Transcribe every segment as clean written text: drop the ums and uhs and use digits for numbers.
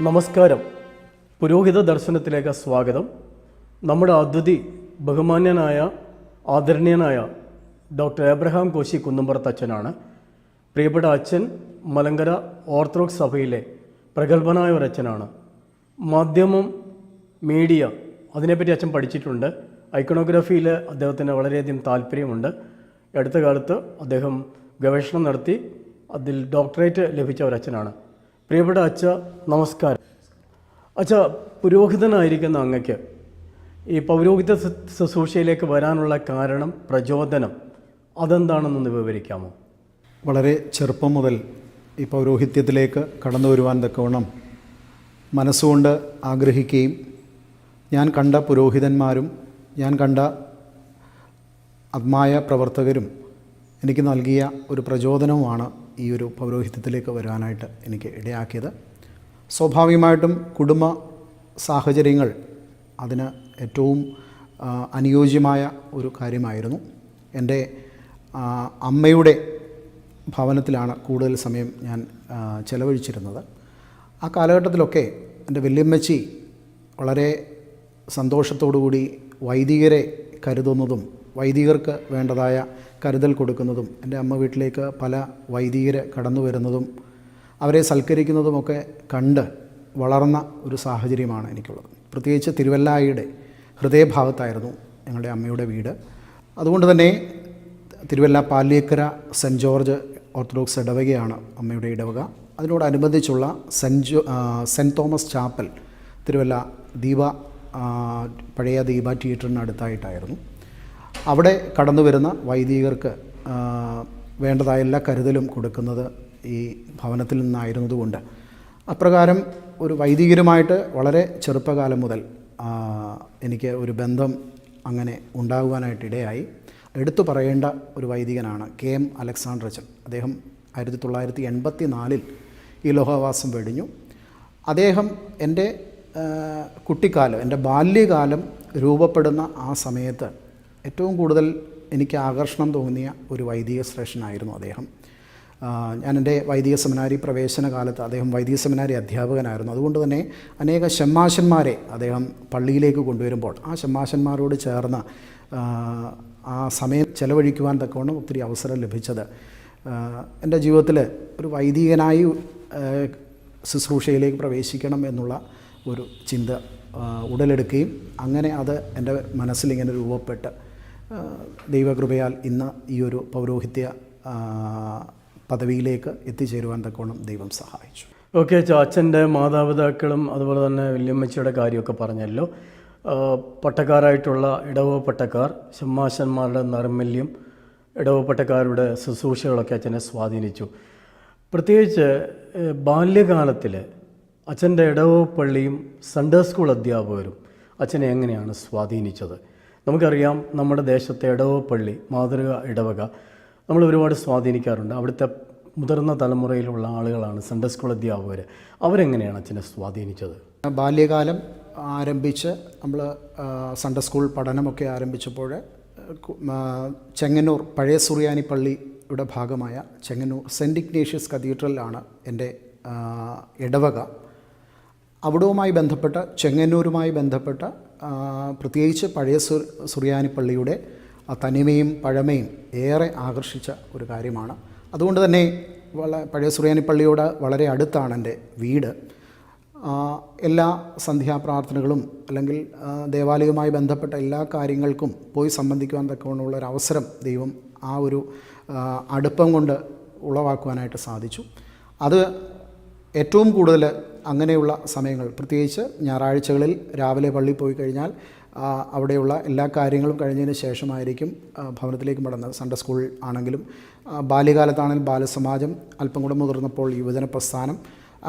നമസ്കാരം. പുരോഹിത ദർശനത്തിലേക്ക് സ്വാഗതം. നമ്മുടെ അതിഥി ബഹുമാന്യനായ ആദരണീയനായ ഡോക്ടർ എബ്രഹാം കോശി കുന്നുംപുറത്ത് അച്ഛനാണ്. പ്രിയപ്പെട്ട അച്ഛൻ മലങ്കര ഓർത്തഡോക്സ് സഭയിലെ പ്രഗത്ഭനായ ഒരു അച്ഛനാണ്. മാധ്യമം, മീഡിയ അതിനെപ്പറ്റി അച്ഛൻ പഠിച്ചിട്ടുണ്ട്. ഐക്കണോഗ്രാഫിയിൽ അദ്ദേഹത്തിന് വളരെയധികം താല്പര്യമുണ്ട്. അടുത്ത കാലത്ത് അദ്ദേഹം ഗവേഷണം നടത്തി അതിൽ ഡോക്ടറേറ്റ് ലഭിച്ച ഒരു അച്ഛനാണ്. പ്രിയപ്പെട്ട അച്ഛ, നമസ്കാരം. അച്ഛ, പുരോഹിതനായിരിക്കുന്ന അങ്ങക്ക് ഈ പൗരോഹിത ശുശ്രൂഷയിലേക്ക് വരാനുള്ള കാരണം, പ്രചോദനം അതെന്താണെന്നൊന്ന് വിവരിക്കാമോ? വളരെ ചെറുപ്പം മുതൽ ഈ പൗരോഹിത്യത്തിലേക്ക് കടന്നു വരുവാൻ തക്കവണ്ണം മനസ്സുകൊണ്ട് ആഗ്രഹിക്കുകയും ഞാൻ കണ്ട പുരോഹിതന്മാരും ഞാൻ കണ്ട ആത്മായ പ്രവർത്തകരും എനിക്ക് നൽകിയ ഒരു പ്രചോദനവുമാണ് ഈ ഒരു പൗരോഹിത്യത്തിലേക്ക് വരാനായിട്ട് എനിക്ക് ഇടയാക്കിയത്. സ്വാഭാവികമായിട്ടും കുടുംബ സാഹചര്യങ്ങൾ അതിന് ഏറ്റവും അനുയോജ്യമായ ഒരു കാര്യമായിരുന്നു. എൻ്റെ അമ്മയുടെ ഭവനത്തിലാണ് കൂടുതൽ സമയം ഞാൻ ചെലവഴിച്ചിരുന്നത്. ആ കാലഘട്ടത്തിലൊക്കെ എൻ്റെ വല്യമ്മച്ചി വളരെ സന്തോഷത്തോടുകൂടി വൈദികരെ കരുതുന്നതും വൈദികർക്ക് വേണ്ടതായ കരുതൽ കൊടുക്കുന്നതും, എൻ്റെ അമ്മ വീട്ടിലേക്ക് പല വൈദികർ കടന്നു വരുന്നതും അവരെ സൽക്കരിക്കുന്നതുമൊക്കെ കണ്ട് വളർന്ന ഒരു സാഹചര്യമാണ് എനിക്കുള്ളത്. പ്രത്യേകിച്ച് തിരുവല്ലായിയുടെ ഹൃദയഭാഗത്തായിരുന്നു ഞങ്ങളുടെ അമ്മയുടെ വീട്. അതുകൊണ്ട് തന്നെ തിരുവല്ല പാല്യേക്കര സെൻറ്റ് ജോർജ് ഓർത്തഡോക്സ് ഇടവകയാണ് അമ്മയുടെ ഇടവക. അതിനോടനുബന്ധിച്ചുള്ള സെൻറ്റ് തോമസ് ചാപ്പൽ തിരുവല്ല പഴയ ദീപ തിയേറ്ററിനടുത്തായിട്ടായിരുന്നു. അവിടെ കടന്നു വരുന്ന വൈദികർക്ക് വേണ്ടതായ എല്ലാ കരുതലും കൊടുക്കുന്നത് ഈ ഭവനത്തിൽ നിന്നായിരുന്നതുകൊണ്ട് അപ്രകാരം ഒരു വൈദികരുമായിട്ട് വളരെ ചെറുപ്പകാലം മുതൽ എനിക്ക് ഒരു ബന്ധം അങ്ങനെ ഉണ്ടാകുവാനായിട്ട് ഇടയായി. എടുത്തു പറയേണ്ട ഒരു വൈദികനാണ് KM അലക്സാണ്ടർ അച്ഛൻ. അദ്ദേഹം 1984 ഈ ലോകവാസം വെടിഞ്ഞു. അദ്ദേഹം എൻ്റെ കുട്ടിക്കാലം, എൻ്റെ ബാല്യകാലം രൂപപ്പെടുന്ന ആ സമയത്ത് ഏറ്റവും കൂടുതൽ എനിക്ക് ആകർഷണം തോന്നിയ ഒരു വൈദിക ശ്രേഷ്ഠനായിരുന്നു അദ്ദേഹം. ഞാൻ എൻ്റെ വൈദിക സെമിനാരി പ്രവേശന കാലത്ത് അദ്ദേഹം വൈദിക സെമിനാരി അധ്യാപകനായിരുന്നു. അതുകൊണ്ട് തന്നെ അനേക ഷമ്മാശന്മാരെ അദ്ദേഹം പള്ളിയിലേക്ക് കൊണ്ടുവരുമ്പോൾ ആ ഷമ്മാശന്മാരോട് ചേർന്ന് ആ സമയം ചെലവഴിക്കുവാൻ തക്കവണ്ണം ഒത്തിരി അവസരം ലഭിച്ചത് എൻ്റെ ജീവിതത്തിൽ ഒരു വൈദികനായി ശുശ്രൂഷയിലേക്ക് പ്രവേശിക്കണം എന്നുള്ള ഒരു ചിന്ത ഉടലെടുക്കുകയും അങ്ങനെ അത് എൻ്റെ മനസ്സിലിങ്ങനെ രൂപപ്പെട്ട് ദൈവകൃപയാൽ ഇന്ന് ഈ ഒരു പൗരോഹിത്യ പദവിയിലേക്ക് എത്തിച്ചേരുവാൻ തക്കോണം ദൈവം സഹായിച്ചു. ഓക്കെ, അച്ഛൻ്റെ മാതാപിതാക്കളും അതുപോലെ തന്നെ വല്യമ്മച്ചിയുടെ കാര്യമൊക്കെ പറഞ്ഞല്ലോ. പട്ടക്കാരായിട്ടുള്ള ഇടവ പട്ടക്കാർ, ഷമ്മാശന്മാരുടെ നൈർമല്യം, ഇടവ പട്ടക്കാരുടെ ശുശ്രൂഷകളൊക്കെ അച്ഛനെ സ്വാധീനിച്ചു. പ്രത്യേകിച്ച് ബാല്യകാലത്തിൽ അച്ഛൻ്റെ ഇടവ പള്ളിയും സൺഡേ സ്കൂൾ അധ്യാപകരും അച്ഛനെ എങ്ങനെയാണ് സ്വാധീനിച്ചത്? നമുക്കറിയാം, നമ്മുടെ ദേശത്തെ ഇടവ പള്ളി, മാതൃക ഇടവക നമ്മൾ ഒരുപാട് സ്വാധീനിക്കാറുണ്ട്. അവിടുത്തെ മുതിർന്ന തലമുറയിലുള്ള ആളുകളാണ് സൺഡേ സ്കൂൾ അധ്യാപകർ. അവരെങ്ങനെയാണ് അച്ഛനെ സ്വാധീനിച്ചത്? ബാല്യകാലം ആരംഭിച്ച് നമ്മൾ സൺഡേ സ്കൂൾ പഠനമൊക്കെ ആരംഭിച്ചപ്പോൾ ചെങ്ങന്നൂർ പഴയ സുറിയാനി പള്ളിയുടെ ഭാഗമായ ചെങ്ങന്നൂർ സെൻറ്റ് ഇഗ്നേഷ്യസ് കത്തീഡ്രലിലാണ് എൻ്റെ ഇടവക. അവിടവുമായി ബന്ധപ്പെട്ട ചെങ്ങന്നൂരുമായി ബന്ധപ്പെട്ട പ്രത്യേകിച്ച് പഴയ സുറിയാനി പള്ളിയുടെ തനിമയും പഴമയും ഏറെ ആകർഷിച്ച ഒരു കാര്യമാണ്. അതുകൊണ്ട് തന്നെ പഴയ സുറിയാനി പള്ളിയോട് വളരെ അടുത്താണ് എൻ്റെ വീട്. എല്ലാ സന്ധ്യാപ്രാർത്ഥനകളും അല്ലെങ്കിൽ ദേവാലയവുമായി ബന്ധപ്പെട്ട എല്ലാ കാര്യങ്ങൾക്കും പോയി സംബന്ധിക്കുവാൻ തക്കവണ്ണമുള്ള ഒരു അവസരം ദൈവം ആ ഒരു അടുപ്പം കൊണ്ട് ഉളവാക്കുവാനായിട്ട് സാധിച്ചു. അത് ഏറ്റവും കൂടുതൽ അങ്ങനെയുള്ള സമയങ്ങൾ, പ്രത്യേകിച്ച് ഞായറാഴ്ചകളിൽ രാവിലെ പള്ളിയിൽ പോയി കഴിഞ്ഞാൽ അവിടെയുള്ള എല്ലാ കാര്യങ്ങളും കഴിഞ്ഞതിന് ശേഷമായിരിക്കും ഭവനത്തിലേക്ക് മടങ്ങുന്നത്. സൺഡേ സ്കൂൾ ആണെങ്കിലും ബാല്യകാലത്താണെങ്കിലും ബാലസമാജം, അല്പം കൂടെ മുതിർന്നപ്പോൾ യുവജന പ്രസ്ഥാനം,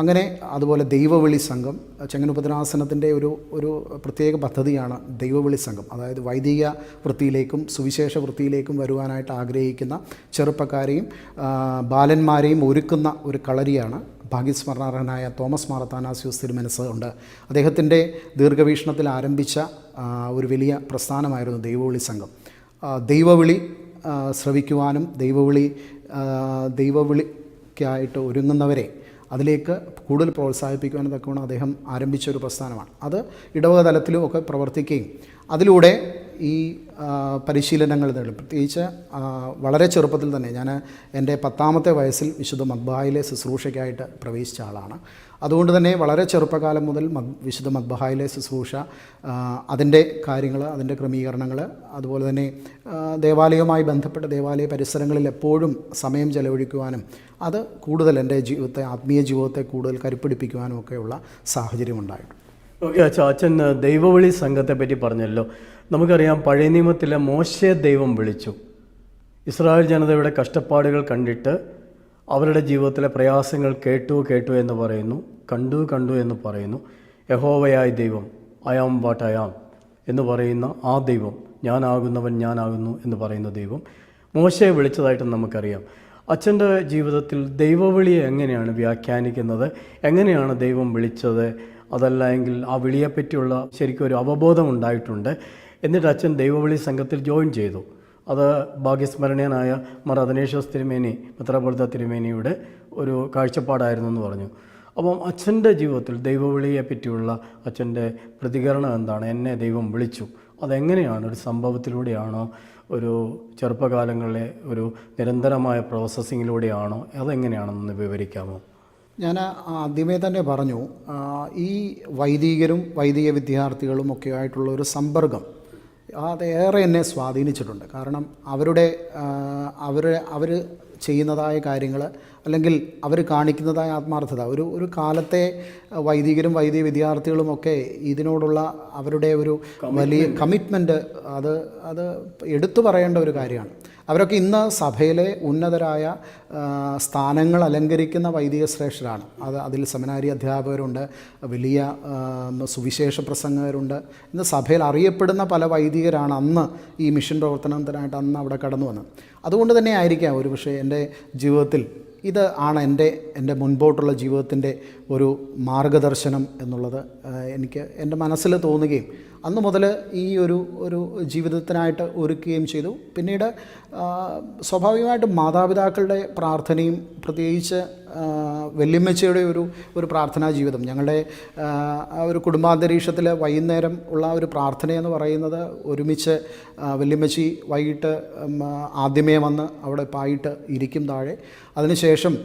അങ്ങനെ അതുപോലെ ദൈവവിളി സംഘം. ചെങ്ങന്നൂർ ഭദ്രാസനത്തിൻ്റെ ഒരു പ്രത്യേക പദ്ധതിയാണ് ദൈവവിളി സംഘം. അതായത് വൈദിക വൃത്തിയിലേക്കും സുവിശേഷ വൃത്തിയിലേക്കും വരുവാനായിട്ട് ആഗ്രഹിക്കുന്ന ചെറുപ്പക്കാരെയും ബാലന്മാരെയും ഒരുക്കുന്ന ഒരു കളരിയാണ്. ഭാഗ്യസ്മരണാർഹനായ തോമസ് മാർ അത്താനാസ്യോസ് തിരുമനസ് ഉണ്ട്. അദ്ദേഹത്തിൻ്റെ ദീർഘവീക്ഷണത്തിൽ ആരംഭിച്ച ഒരു വലിയ പ്രസ്ഥാനമായിരുന്നു ദൈവവിളി സംഘം. ദൈവവിളി ശ്രവിക്കുവാനും ദൈവവിളിക്കായിട്ട് ഒരുങ്ങുന്നവരെ അതിലേക്ക് കൂടുതൽ പ്രോത്സാഹിപ്പിക്കുവാൻ തക്കവണ്ണം അദ്ദേഹം ആരംഭിച്ച ഒരു പ്രസ്ഥാനമാണ്. അത് ഇടവക തലത്തിലും ഒക്കെ പ്രവർത്തിക്കുകയും അതിലൂടെ ഈ പരിശീലനങ്ങൾ നേടും. പ്രത്യേകിച്ച് വളരെ ചെറുപ്പത്തിൽ തന്നെ ഞാൻ എൻ്റെ 10ാമത്തെ വയസ്സിൽ വിശുദ്ധ മദ്ബഹായിലെ ശുശ്രൂഷയ്ക്കായിട്ട് പ്രവേശിച്ച ആളാണ്. അതുകൊണ്ട് തന്നെ വളരെ ചെറുപ്പകാലം മുതൽ വിശുദ്ധ മദ്ബഹായിലെ ശുശ്രൂഷ, അതിൻ്റെ കാര്യങ്ങൾ, അതിൻ്റെ ക്രമീകരണങ്ങൾ, അതുപോലെ തന്നെ ദേവാലയവുമായി ബന്ധപ്പെട്ട ദേവാലയ പരിസരങ്ങളിൽ എപ്പോഴും സമയം ചെലവഴിക്കുവാനും അത് കൂടുതൽ എൻ്റെ ജീവിതത്തെ, ആത്മീയ ജീവിതത്തെ കൂടുതൽ കരുപ്പിടിപ്പിക്കുവാനും ഒക്കെയുള്ള സാഹചര്യമുണ്ടായിട്ടുണ്ട്. ഓക്കെ അച്ഛൻ ദൈവവിളി സംഘത്തെ പറ്റി പറഞ്ഞല്ലോ. നമുക്കറിയാം പഴയ നിയമത്തിലെ മോശയെ ദൈവം വിളിച്ചു. ഇസ്രായേൽ ജനതയുടെ കഷ്ടപ്പാടുകൾ കണ്ടിട്ട് അവരുടെ ജീവിതത്തിലെ പ്രയാസങ്ങൾ കേട്ടു എന്ന് പറയുന്നു, കണ്ടു എന്ന് പറയുന്നു. യഹോവയായ ദൈവം, I am what I am എന്ന് പറയുന്ന ആ ദൈവം, ഞാനാകുന്നവൻ ഞാനാകുന്നു എന്ന് പറയുന്ന ദൈവം മോശയെ വിളിച്ചതായിട്ട് നമുക്കറിയാം. അച്ഛൻ്റെ ജീവിതത്തിൽ ദൈവവിളിയെ എങ്ങനെയാണ് വ്യാഖ്യാനിക്കുന്നത്? എങ്ങനെയാണ് ദൈവം വിളിച്ചത്? അതല്ല എങ്കിൽ ആ വിളിയെപ്പറ്റിയുള്ള ശരിക്കും ഒരു അവബോധം ഉണ്ടായിട്ടുണ്ട്. എന്നിട്ട് അച്ഛൻ ദൈവവിളി സംഘത്തിൽ ജോയിൻ ചെയ്തു. അത് ഭാഗ്യസ്മരണീയനായ മാർ അഥനേഷ്യസ് തിരുമേനി, മെത്രാപ്പൊലീത്ത തിരുമേനിയുടെ ഒരു കാഴ്ചപ്പാടായിരുന്നു എന്ന് പറഞ്ഞു. അപ്പം അച്ഛൻ്റെ ജീവിതത്തിൽ ദൈവവിളിയെ പറ്റിയുള്ള അച്ഛൻ്റെ പ്രതികരണം എന്താണ്? എന്നെ ദൈവം വിളിച്ചു, അതെങ്ങനെയാണ്? ഒരു സംഭവത്തിലൂടെയാണോ? ഒരു ചെറുപ്പകാലങ്ങളിലെ ഒരു നിരന്തരമായ പ്രോസസ്സിങ്ങിലൂടെയാണോ? അതെങ്ങനെയാണെന്ന് വിവരിക്കാമോ? ഞാൻ ആദ്യമേ തന്നെ പറഞ്ഞു, ഈ വൈദികരും വൈദിക വിദ്യാർത്ഥികളും ഒക്കെ ആയിട്ടുള്ള ഒരു സമ്പർക്കം അതേറെ എന്നെ സ്വാധീനിച്ചിട്ടുണ്ട്. കാരണം അവർ ചെയ്യുന്നതായ കാര്യങ്ങൾ, അല്ലെങ്കിൽ അവർ കാണിക്കുന്നതായ ആത്മാർത്ഥത, ഒരു കാലത്തെ വൈദികരും വൈദിക വിദ്യാർത്ഥികളുമൊക്കെ ഇതിനോടുള്ള അവരുടെ ഒരു വലിയ കമ്മിറ്റ്മെൻറ്റ് അത് എടുത്തു പറയേണ്ട ഒരു കാര്യമാണ്. അവരൊക്കെ ഇന്ന് സഭയിലെ ഉന്നതരായ സ്ഥാനങ്ങൾ അലങ്കരിക്കുന്ന വൈദിക ശ്രേഷ്ഠരാണ്. അതിൽ സെമിനാരി അധ്യാപകരുണ്ട്, വലിയ സുവിശേഷ പ്രസംഗകരുണ്ട്. ഇന്ന് സഭയിൽ അറിയപ്പെടുന്ന പല വൈദികരാണ് അന്ന് ഈ മിഷൻ പ്രവർത്തനത്തിനായിട്ട് അന്ന് അവിടെ കടന്നു വന്നത്. അതുകൊണ്ട് തന്നെ ആയിരിക്കാം ഒരുപക്ഷെ എൻ്റെ ജീവിതത്തിൽ ഇത് ആണ് എൻ്റെ മുൻപോട്ടുള്ള ജീവിതത്തിൻ്റെ ഒരു മാർഗദർശനം എന്നുള്ളത് എനിക്ക് എൻ്റെ മനസ്സിൽ തോന്നുകയും അന്ന് മുതൽ ഈ ഒരു ജീവിതത്തിനായിട്ട് ഒരുക്കുകയും ചെയ്തു. പിന്നീട് സ്വാഭാവികമായിട്ടും മാതാപിതാക്കളുടെ പ്രാർത്ഥനയും, പ്രത്യേകിച്ച് വല്യമ്മച്ചിയുടെ ഒരു പ്രാർത്ഥനാ ജീവിതം, ഞങ്ങളുടെ ഒരു കുടുംബാന്തരീക്ഷത്തിൽ വൈകുന്നേരം ഉള്ള ഒരു പ്രാർത്ഥനയെന്ന് പറയുന്നത് ഒരുമിച്ച് വല്യമ്മച്ചി വൈകിട്ട് ആദ്യമേ വന്ന് അവിടെ പായിട്ട് ഇരിക്കും താഴെ. അതിനുശേഷം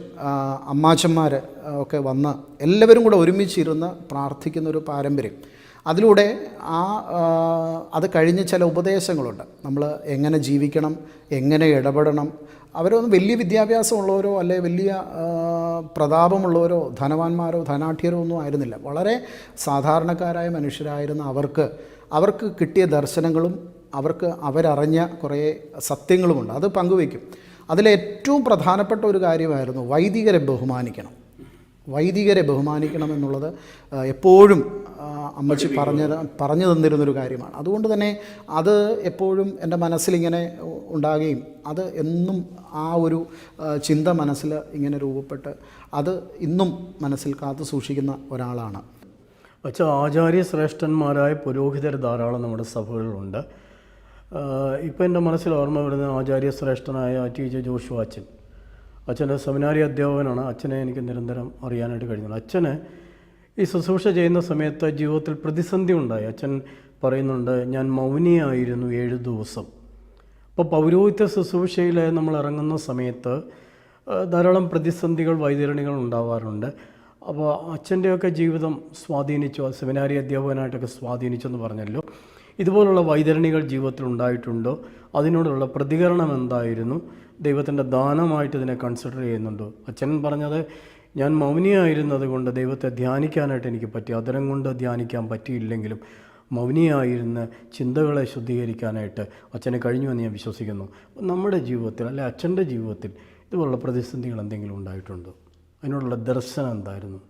അമ്മാച്ചന്മാർ ഒക്കെ വന്ന് എല്ലാവരും കൂടെ ഒരുമിച്ചിരുന്ന് പ്രാർത്ഥിക്കുന്നൊരു പാരമ്പര്യം. അതിലൂടെ അത് കഴിഞ്ഞ് ചില ഉപദേശങ്ങളുണ്ട്. നമ്മൾ എങ്ങനെ ജീവിക്കണം, എങ്ങനെ ഇടപെടണം. അവരൊന്നും വലിയ വിദ്യാഭ്യാസമുള്ളവരോ അല്ലെ വലിയ പ്രതാപമുള്ളവരോ ധനവാന്മാരോ ധനാഠ്യരോ ഒന്നും ആയിരുന്നില്ല. വളരെ സാധാരണക്കാരായ മനുഷ്യരായിരുന്ന അവർക്ക് കിട്ടിയ ദർശനങ്ങളും അവരറിഞ്ഞ കുറേ സത്യങ്ങളുമുണ്ട്. അത് പങ്കുവയ്ക്കും. അതിലേറ്റവും പ്രധാനപ്പെട്ട ഒരു കാര്യമായിരുന്നു വൈദികരെ ബഹുമാനിക്കണം എന്നുള്ളത് എപ്പോഴും അമ്മച്ചി പറഞ്ഞു തന്നിരുന്നൊരു കാര്യമാണ്. അതുകൊണ്ട് തന്നെ അത് എപ്പോഴും എൻ്റെ മനസ്സിലിങ്ങനെ ഉണ്ടാകുകയും അത് എന്നും ആ ഒരു ചിന്ത മനസ്സിൽ ഇങ്ങനെ രൂപപ്പെട്ട് അത് ഇന്നും മനസ്സിൽ കാത്തു സൂക്ഷിക്കുന്ന ഒരാളാണ്. പക്ഷേ ആചാര്യ ശ്രേഷ്ഠന്മാരായ പുരോഹിതർ ധാരാളം നമ്മുടെ സഭകളിലുണ്ട്. ഇപ്പോൾ എൻ്റെ മനസ്സിൽ ഓർമ്മ വരുന്ന ആചാര്യ ശ്രേഷ്ഠനായ TJ ജോഷുവ അച്ഛൻ്റെ സെമിനാരി അധ്യാപകനാണ്. അച്ഛനെ എനിക്ക് നിരന്തരം അറിയാനായിട്ട് കഴിഞ്ഞത്. അച്ഛന് ഈ ശുശ്രൂഷ ചെയ്യുന്ന സമയത്ത് ജീവിതത്തിൽ പ്രതിസന്ധി ഉണ്ടായി. അച്ഛൻ പറയുന്നുണ്ട്, ഞാൻ മൗനിയായിരുന്നു 7 ദിവസം. അപ്പോൾ പൗരോഹിത്യ ശുശ്രൂഷയിൽ നമ്മൾ ഇറങ്ങുന്ന സമയത്ത് ധാരാളം പ്രതിസന്ധികൾ, വൈതരണികൾ ഉണ്ടാവാറുണ്ട്. അപ്പോൾ അച്ഛൻ്റെയൊക്കെ ജീവിതം സ്വാധീനിച്ചു, സെമിനാരി അധ്യാപകനായിട്ടൊക്കെ സ്വാധീനിച്ചെന്ന് പറഞ്ഞല്ലോ. ഇതുപോലുള്ള വൈതരണികൾ ജീവിതത്തിൽ ഉണ്ടായിട്ടുണ്ടോ? അതിനോടുള്ള പ്രതികരണം എന്തായിരുന്നു? ദൈവത്തിൻ്റെ ദാനമായിട്ട് ഇതിനെ കൺസിഡർ ചെയ്യുന്നുണ്ടോ? അച്ഛൻ പറഞ്ഞത്, ഞാൻ മൗനിയായിരുന്നത് കൊണ്ട് ദൈവത്തെ ധ്യാനിക്കാനായിട്ട് എനിക്ക് പറ്റി. അതരം കൊണ്ട് ധ്യാനിക്കാൻ പറ്റിയില്ലെങ്കിലും മൗനിയായിരുന്ന് ചിന്തകളെ ശുദ്ധീകരിക്കാനായിട്ട് അച്ഛന് കഴിഞ്ഞു എന്ന് ഞാൻ വിശ്വസിക്കുന്നു. നമ്മുടെ ജീവിതത്തിൽ അല്ലെ അച്ഛൻ്റെ ജീവിതത്തിൽ ഇതുപോലുള്ള പ്രതിസന്ധികൾ എന്തെങ്കിലും ഉണ്ടായിട്ടുണ്ടോ? അതിനോടുള്ള ദർശനം എന്തായിരുന്നു?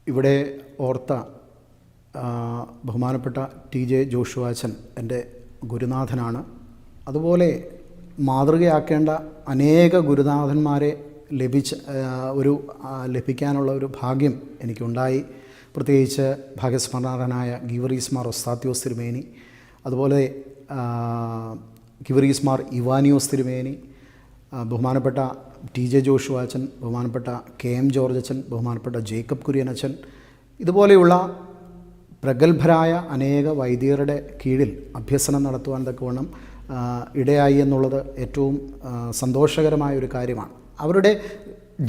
ഇവിടെ ഓർത്ത ബഹുമാനപ്പെട്ട TJ ജോഷുവ അച്ഛൻ എൻ്റെ ഗുരുനാഥനാണ്. അതുപോലെ മാതൃകയാക്കേണ്ട അനേക ഗുരുനാഥന്മാരെ ലഭിക്കാനുള്ള ഒരു ഭാഗ്യം എനിക്കുണ്ടായി. പ്രത്യേകിച്ച് ഭാഗ്യസ്മരണായ ഗീവറീസ് മാർ ഒസ്താത്യോസ് തിരുമേനി, അതുപോലെ ഗീവറീസ് മാർ ഇവാനിയോസ് തിരുമേനി, ബഹുമാനപ്പെട്ട TJ ജോഷുവ അച്ഛൻ, ബഹുമാനപ്പെട്ട KM ജോർജ് അച്ഛൻ, ബഹുമാനപ്പെട്ട ജേക്കബ് കുര്യൻ അച്ഛൻ, ഇതുപോലെയുള്ള പ്രഗത്ഭരായ അനേക വൈദികരുടെ കീഴിൽ അഭ്യസനം നടത്തുവാൻ തക്കവണ്ണം ഇടയായി എന്നുള്ളത് ഏറ്റവും സന്തോഷകരമായ ഒരു കാര്യമാണ്. അവരുടെ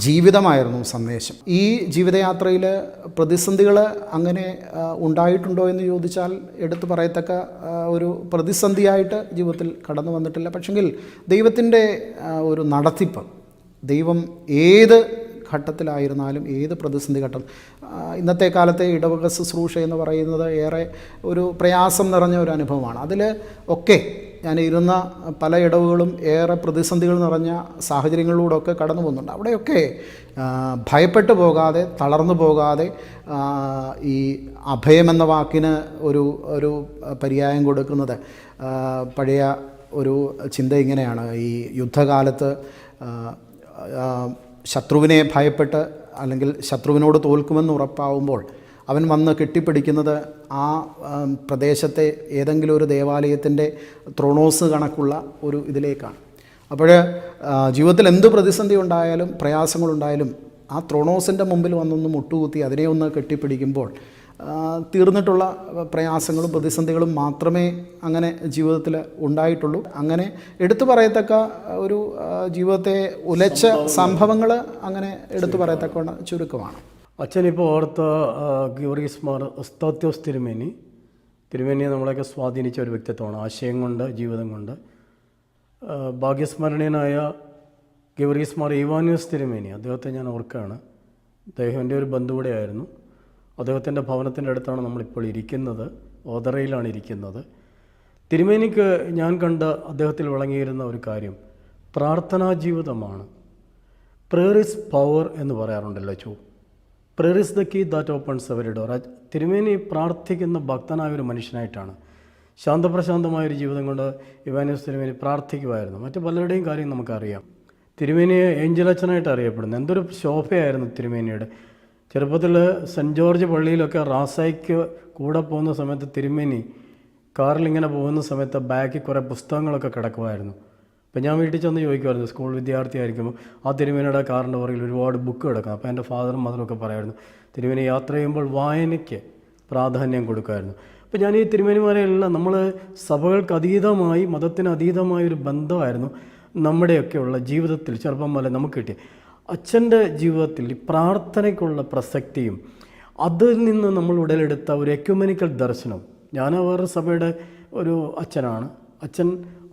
ജീവിതമായിരുന്നു സന്ദേശം. ഈ ജീവിതയാത്രയിൽ പ്രതിസന്ധികൾ അങ്ങനെ ഉണ്ടായിട്ടുണ്ടോ എന്ന് ചോദിച്ചാൽ എടുത്തു പറയത്തക്ക ഒരു പ്രതിസന്ധിയായിട്ട് ജീവിതത്തിൽ കടന്നു വന്നിട്ടില്ല. പക്ഷെങ്കിൽ ദൈവത്തിൻ്റെ ഒരു നടത്തിപ്പ്, ദൈവം ഏത് ഘട്ടത്തിലായിരുന്നാലും, ഏത് പ്രതിസന്ധി ഘട്ടം, ഇന്നത്തെ കാലത്തെ ഇടവക ശുശ്രൂഷ എന്ന് പറയുന്നത് ഏറെ ഒരു പ്രയാസം നിറഞ്ഞ ഒരു അനുഭവമാണ്. അതിൽ ഒക്കെ ഞാൻ ഇരുന്ന പല ഇടവുകളും ഏറെ പ്രതിസന്ധികൾ നിറഞ്ഞ സാഹചര്യങ്ങളിലൂടെയൊക്കെ കടന്നു പോകുന്നുണ്ട്. അവിടെയൊക്കെ ഭയപ്പെട്ടു പോകാതെ, തളർന്നു പോകാതെ, ഈ അഭയമെന്ന വാക്കിന് ഒരു പര്യായം കൊടുക്കുന്നത് പഴയ ഒരു ചിന്ത ഇങ്ങനെയാണ്: ഈ യുദ്ധകാലത്ത് ശത്രുവിനെ ഭയപ്പെട്ട് അല്ലെങ്കിൽ ശത്രുവിനോട് തോൽക്കുമെന്ന് ഉറപ്പാവുമ്പോൾ അവൻ വന്ന് കെട്ടിപ്പിടിക്കുന്നത് ആ പ്രദേശത്തെ ഏതെങ്കിലും ഒരു ദേവാലയത്തിൻ്റെ ത്രോണോസ് കണക്കുള്ള ഒരു ഇതിലേക്കാണ്. അപ്പോൾ ജീവിതത്തിൽ എന്ത് പ്രതിസന്ധി ഉണ്ടായാലും, പ്രയാസങ്ങളുണ്ടായാലും ആ ത്രോണോസിൻ്റെ മുമ്പിൽ വന്നൊന്ന് മുട്ടുകുത്തി അതിനെ ഒന്ന് കെട്ടിപ്പിടിക്കുമ്പോൾ തീർന്നിട്ടുള്ള പ്രയാസങ്ങളും പ്രതിസന്ധികളും മാത്രമേ അങ്ങനെ ജീവിതത്തിൽ ഉണ്ടായിട്ടുള്ളൂ. അങ്ങനെ എടുത്തു പറയത്തക്ക ഒരു ജീവിതത്തെ ഉലച്ച സംഭവങ്ങൾ അങ്ങനെ എടുത്തു പറയത്തക്ക ചുരുക്കമാണ്. അച്ഛനിപ്പോൾ ഓർത്ത ഗീവർഗീസ് മാർ ഉസ്താത്യോസ് തിരുമേനിയെ നമ്മളെയൊക്കെ സ്വാധീനിച്ച ഒരു വ്യക്തിത്വമാണ്, ആശയം കൊണ്ട്, ജീവിതം കൊണ്ട്. ഭാഗ്യസ്മരണീയനായ ഗീവർഗീസ് മാർ ഇവാനിയോസ് തിരുമേനി, അദ്ദേഹത്തെ ഞാൻ ഓർക്കുകയാണ്. അദ്ദേഹം എൻ്റെ ഒരു ബന്ധുവിടെയായിരുന്നു. അദ്ദേഹത്തിൻ്റെ ഭവനത്തിൻ്റെ അടുത്താണ് നമ്മളിപ്പോൾ ഇരിക്കുന്നത്, ഓതറയിലാണ് ഇരിക്കുന്നത്. തിരുമേനിക്ക് ഞാൻ കണ്ട അദ്ദേഹത്തിൽ വിളങ്ങിയിരുന്ന ഒരു കാര്യം പ്രാർത്ഥനാ ജീവിതമാണ്. പ്രേയർ ഈസ് പവർ എന്ന് പറയാറുണ്ടല്ലോ. Prayer is the key that opens every door. തിരുമേനി പ്രാർത്ഥിക്കുന്ന ഭക്തനായ ഒരു മനുഷ്യനായിട്ടാണ്. ശാന്തപ്രശാന്തമായൊരു ജീവിതം കൊണ്ട് ഇവാനിയോസ് തിരുമേനി പ്രാർത്ഥിക്കുമായിരുന്നു. മറ്റു പലരുടെയും കാര്യം നമുക്കറിയാം. തിരുമേനിയെ ഏഞ്ചലച്ചനായിട്ട് അറിയപ്പെടുന്നു. എന്തൊരു ശോഭയായിരുന്നു തിരുമേനിയുടെ. ചെറുപ്പത്തിൽ സെൻറ്റ് ജോർജ് പള്ളിയിലൊക്കെ റാസായിക്ക് കൂടെ പോകുന്ന സമയത്ത് തിരുമേനി കാറിലിങ്ങനെ പോകുന്ന സമയത്ത് ബാക്കിൽ കുറേ പുസ്തകങ്ങളൊക്കെ കിടക്കുമായിരുന്നു. അപ്പോൾ ഞാൻ വീട്ടിൽ ചെന്ന് ചോദിക്കുമായിരുന്നു, സ്കൂൾ വിദ്യാർത്ഥിയായിരിക്കുമ്പോൾ ആ തിരുമേനിയുടെ കാറിൻ്റെ പുറകിൽ ഒരുപാട് ബുക്ക് കിടക്കും. അപ്പോൾ എൻ്റെ ഫാദറും മദറും ഒക്കെ പറയുമായിരുന്നു തിരുമേനി യാത്ര ചെയ്യുമ്പോൾ വായനയ്ക്ക് പ്രാധാന്യം കൊടുക്കുമായിരുന്നു. അപ്പോൾ ഞാൻ ഈ തിരുമേനിമാരെയെല്ലാം നമ്മൾ സഭകൾക്ക് അതീതമായി, മതത്തിന് അതീതമായൊരു ബന്ധമായിരുന്നു നമ്മുടെയൊക്കെയുള്ള ജീവിതത്തിൽ ചെറുപ്പം മുതലേ നമുക്ക് കിട്ടി. അച്ഛൻ്റെ ജീവിതത്തിൽ ഈ പ്രാർത്ഥനയ്ക്കുള്ള പ്രസക്തിയും അതിൽ നിന്ന് നമ്മൾ ഉടലെടുത്ത ഒരു എക്യുമെനിക്കൽ ദർശനം. ഞാൻ വേറെ സഭയുടെ ഒരു അച്ഛനാണ്. അച്ഛൻ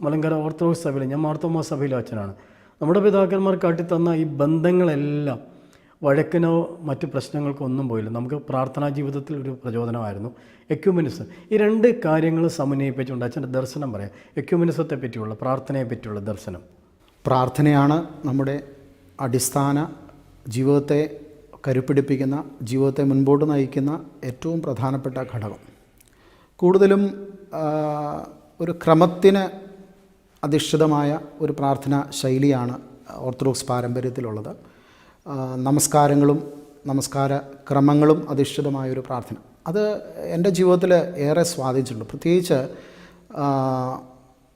മലങ്കര ഓർത്തഡോക്സ് സഭയിൽ, ഞാൻ മാർത്തോമാ സഭയിലെ അച്ഛനാണ്. നമ്മുടെ പിതാക്കന്മാർ കാട്ടിത്തന്ന ഈ ബന്ധങ്ങളെല്ലാം വഴക്കിനോ മറ്റു പ്രശ്നങ്ങൾക്കോ ഒന്നും പോയില്ല. നമുക്ക് പ്രാർത്ഥനാ ജീവിതത്തിൽ ഒരു പ്രചോദനമായിരുന്നു എക്യുമെനിസം. ഈ രണ്ട് കാര്യങ്ങൾ സമന്വയിപ്പിച്ചുകൊണ്ട് അച്ഛൻ്റെ ദർശനം പറയാം. എക്യുമെനിസത്തെ പറ്റിയുള്ള, പ്രാർത്ഥനയെ പറ്റിയുള്ള ദർശനം. പ്രാർത്ഥനയാണ് നമ്മുടെ അടിസ്ഥാന ജീവിതത്തെ കരുപ്പിടിപ്പിക്കുന്ന, ജീവിതത്തെ മുൻപോട്ട് നയിക്കുന്ന ഏറ്റവും പ്രധാനപ്പെട്ട ഘടകം. കൂടുതലും ഒരു ക്രമത്തിന് അധിഷ്ഠിതമായ ഒരു പ്രാർത്ഥന ശൈലിയാണ് ഓർത്തഡോക്സ് പാരമ്പര്യത്തിലുള്ളത്. നമസ്കാരങ്ങളും നമസ്കാര ക്രമങ്ങളും അധിഷ്ഠിതമായൊരു പ്രാർത്ഥന അത് എൻ്റെ ജീവിതത്തിൽ ഏറെ സ്വാധീനിച്ചിട്ടുണ്ട്. പ്രത്യേകിച്ച്